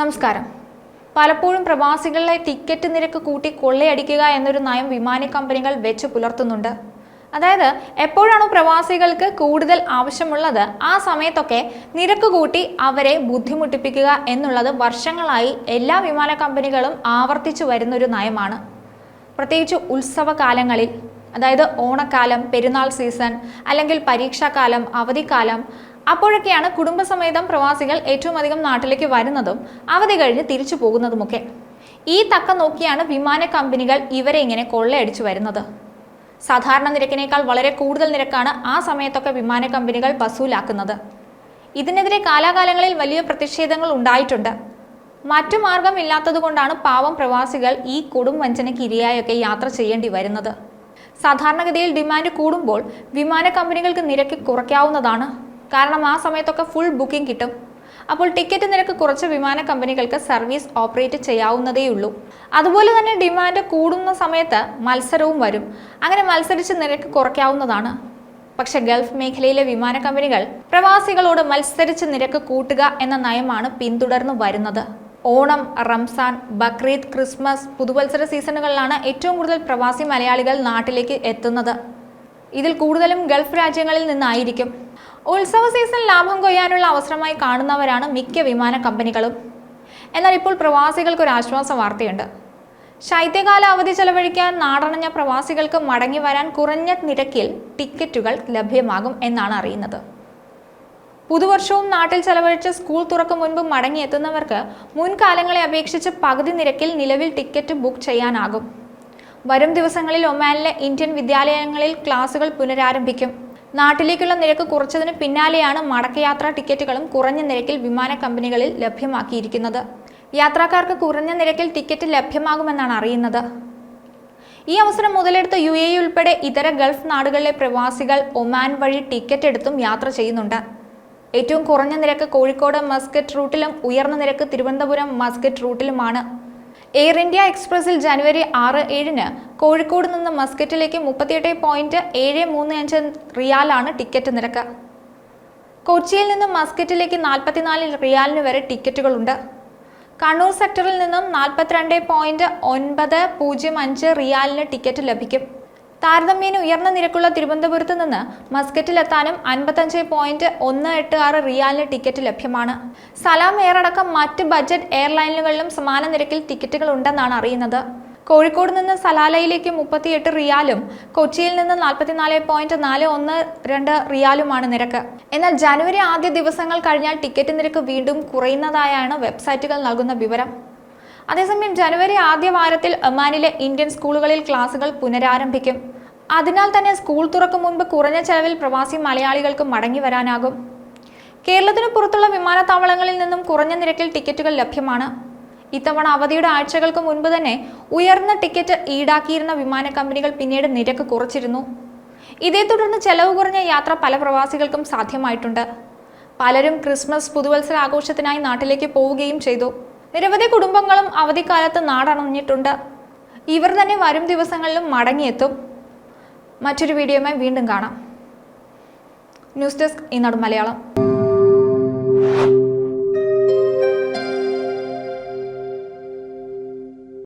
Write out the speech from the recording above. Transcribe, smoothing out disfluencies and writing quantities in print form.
നമസ്കാരം. പലപ്പോഴും പ്രവാസികളെ ടിക്കറ്റ് നിരക്ക് കൂട്ടി കൊള്ളയടിക്കുക എന്നൊരു നയം വിമാന കമ്പനികൾ വെച്ച് പുലർത്തുന്നുണ്ട്. അതായത് എപ്പോഴാണോ പ്രവാസികൾക്ക് കൂടുതൽ ആവശ്യമുള്ളത് ആ സമയത്തൊക്കെ നിരക്ക് കൂട്ടി അവരെ ബുദ്ധിമുട്ടിപ്പിക്കുക എന്നുള്ളത് വർഷങ്ങളായി എല്ലാ വിമാന കമ്പനികളും ആവർത്തിച്ചു വരുന്നൊരു നയമാണ്. പ്രത്യേകിച്ച് ഉത്സവകാലങ്ങളിൽ, അതായത് ഓണക്കാലം, പെരുന്നാൾ സീസൺ, അല്ലെങ്കിൽ പരീക്ഷാക്കാലം, അവധിക്കാലം, അപ്പോഴൊക്കെയാണ് കുടുംബസമേതം പ്രവാസികൾ ഏറ്റവും അധികം നാട്ടിലേക്ക് വരുന്നതും അവധി കഴിഞ്ഞ് തിരിച്ചു പോകുന്നതുമൊക്കെ. ഈ തക്ക നോക്കിയാണ് വിമാന കമ്പനികൾ ഇവരെ ഇങ്ങനെ കൊള്ളയടിച്ചു വരുന്നത്. സാധാരണ നിരക്കിനേക്കാൾ വളരെ കൂടുതൽ നിരക്കാണ് ആ സമയത്തൊക്കെ വിമാന കമ്പനികൾ വസൂലാക്കുന്നത്. ഇതിനെതിരെ കാലാകാലങ്ങളിൽ വലിയ പ്രതിഷേധങ്ങൾ ഉണ്ടായിട്ടുണ്ട്. മറ്റു മാർഗമില്ലാത്തതുകൊണ്ടാണ് പാവം പ്രവാസികൾ ഈ കൊടും വഞ്ചനയ്ക്ക് ഇരയായൊക്കെ യാത്ര ചെയ്യേണ്ടി വരുന്നത്. സാധാരണഗതിയിൽ ഡിമാൻഡ് കൂടുമ്പോൾ വിമാന കമ്പനികൾക്ക് നിരക്ക് കുറയ്ക്കാവുന്നതാണ്. കാരണം ആ സമയത്തൊക്കെ ഫുൾ ബുക്കിംഗ് കിട്ടും. അപ്പോൾ ടിക്കറ്റ് നിരക്ക് കുറച്ച് വിമാന കമ്പനികൾക്ക് സർവീസ് ഓപ്പറേറ്റ് ചെയ്യാവുന്നതേയുള്ളൂ. അതുപോലെ തന്നെ ഡിമാൻഡ് കൂടുന്ന സമയത്ത് മത്സരവും വരും. അങ്ങനെ മത്സരിച്ച് നിരക്ക് കുറയ്ക്കാവുന്നതാണ്. പക്ഷെ ഗൾഫ് മേഖലയിലെ വിമാന കമ്പനികൾ പ്രവാസികളോട് മത്സരിച്ച് നിരക്ക് കൂട്ടുക എന്ന നയമാണ് പിന്തുടർന്നു വരുന്നത്. ഓണം, റംസാൻ, ബക്രീദ്, ക്രിസ്മസ്, പുതുവത്സര സീസണുകളിലാണ് ഏറ്റവും കൂടുതൽ പ്രവാസി മലയാളികൾ നാട്ടിലേക്ക് എത്തുന്നത്. ഇതിൽ കൂടുതലും ഗൾഫ് രാജ്യങ്ങളിൽ നിന്നായിരിക്കും. ഉത്സവ സീസൺ ലാഭം കൊയ്യാനുള്ള അവസരമായി കാണുന്നവരാണ് മിക്ക വിമാന കമ്പനികളും. എന്നാൽ ഇപ്പോൾ പ്രവാസികൾക്ക് ഒരു ആശ്വാസ വാർത്തയുണ്ട്. ശൈത്യകാല അവധി ചെലവഴിക്കാൻ നാടണഞ്ഞ പ്രവാസികൾക്ക് മടങ്ങി വരാൻ കുറഞ്ഞ നിരക്കിൽ ടിക്കറ്റുകൾ ലഭ്യമാകും എന്നാണ് അറിയുന്നത്. പുതുവർഷവും നാട്ടിൽ ചെലവഴിച്ച് സ്കൂൾ തുറക്കും മുൻപ് മടങ്ങിയെത്തുന്നവർക്ക് മുൻകാലങ്ങളെ അപേക്ഷിച്ച് പകുതി നിരക്കിൽ നിലവിൽ ടിക്കറ്റ് ബുക്ക് ചെയ്യാനാകും. വരും ദിവസങ്ങളിൽ ഒമാനിലെ ഇന്ത്യൻ വിദ്യാലയങ്ങളിൽ ക്ലാസുകൾ പുനരാരംഭിക്കും. നാട്ടിലേക്കുള്ള നിരക്ക് കുറച്ചതിന് പിന്നാലെയാണ് മടക്കയാത്രാ ടിക്കറ്റുകളും കുറഞ്ഞ നിരക്കിൽ വിമാന കമ്പനികളിൽ ലഭ്യമാക്കിയിരിക്കുന്നത്. യാത്രക്കാർക്ക് കുറഞ്ഞ നിരക്കിൽ ടിക്കറ്റ് ലഭ്യമാകുമെന്നാണ് അറിയുന്നത്. ഈ അവസരം മുതലെടുത്ത് UAE ഉൾപ്പെടെ ഇതര ഗൾഫ് നാടുകളിലെ പ്രവാസികൾ ഒമാൻ വഴി ടിക്കറ്റ് എടുത്തും യാത്ര ചെയ്യുന്നുണ്ട്. ഏറ്റവും കുറഞ്ഞ നിരക്ക് കോഴിക്കോട് മസ്കറ്റ് റൂട്ടിലും ഉയർന്ന നിരക്ക് തിരുവനന്തപുരം മസ്കറ്റ് റൂട്ടിലുമാണ്. എയർ ഇന്ത്യ എക്സ്പ്രസിൽ ജനുവരി 6-7 കോഴിക്കോട് നിന്ന് മസ്കറ്റിലേക്ക് 38.735 റിയാലാണ് ടിക്കറ്റ് നിരക്ക്. കൊച്ചിയിൽ നിന്ന് മസ്കറ്റിലേക്ക് 44 റിയാലിന് വരെ ടിക്കറ്റുകളുണ്ട്. കണ്ണൂർ സെക്ടറിൽ നിന്നും 42.905 റിയാലിന് ടിക്കറ്റ് ലഭിക്കും. താരതമ്യേന ഉയർന്ന നിരക്കുള്ള തിരുവനന്തപുരത്ത് നിന്ന് മസ്കറ്റിലെത്താനും 55.186 റിയാലിന് ടിക്കറ്റ് ലഭ്യമാണ്. സലാം എയർ അടക്കം മറ്റ് ബജറ്റ് എയർലൈനുകളിലും സമാന നിരക്കിൽ ടിക്കറ്റുകൾ ഉണ്ടെന്നാണ് അറിയുന്നത്. കോഴിക്കോട് നിന്ന് സലാലയിലേക്ക് 38 റിയാലും കൊച്ചിയിൽ നിന്ന് 44.412 റിയാലുമാണ് നിരക്ക്. എന്നാൽ ജനുവരി ആദ്യ ദിവസങ്ങൾ കഴിഞ്ഞാൽ ടിക്കറ്റ് നിരക്ക് വീണ്ടും കുറയുന്നതായാണ് വെബ്സൈറ്റുകൾ നൽകുന്ന വിവരം. അതേസമയം ജനുവരി ആദ്യ വാരത്തിൽ ഒമാനിലെ ഇന്ത്യൻ സ്കൂളുകളിൽ ക്ലാസുകൾ പുനരാരംഭിക്കും. അതിനാൽ തന്നെ സ്കൂൾ തുറക്കും മുൻപ് കുറഞ്ഞ ചെലവിൽ പ്രവാസി മലയാളികൾക്ക് മടങ്ങി വരാനാകും. കേരളത്തിന് പുറത്തുള്ള വിമാനത്താവളങ്ങളിൽ നിന്നും കുറഞ്ഞ നിരക്കിൽ ടിക്കറ്റുകൾ ലഭ്യമാണ്. ഇത്തവണ അവധിയുടെ ആഴ്ചകൾക്ക് മുൻപ് തന്നെ ഉയർന്ന ടിക്കറ്റ് ഈടാക്കിയിരുന്ന വിമാന കമ്പനികൾ പിന്നീട് നിരക്ക് കുറച്ചിരുന്നു. ഇതേ തുടർന്ന് ചെലവ് കുറഞ്ഞ യാത്ര പല പ്രവാസികൾക്കും സാധ്യമായിട്ടുണ്ട്. പലരും ക്രിസ്മസ്, പുതുവത്സര ആഘോഷത്തിനായി നാട്ടിലേക്ക് പോവുകയും ചെയ്തു. നിരവധി കുടുംബങ്ങളും അവധിക്കാലത്ത് നാടണഞ്ഞിട്ടുണ്ട്. ഇവർ തന്നെ വരും ദിവസങ്ങളിലും മടങ്ങിയെത്തും. മറ്റൊരു വീഡിയോയുമായി വീണ്ടും കാണാം. ന്യൂസ് ഡെസ്ക് ഈനാട് മലയാളം.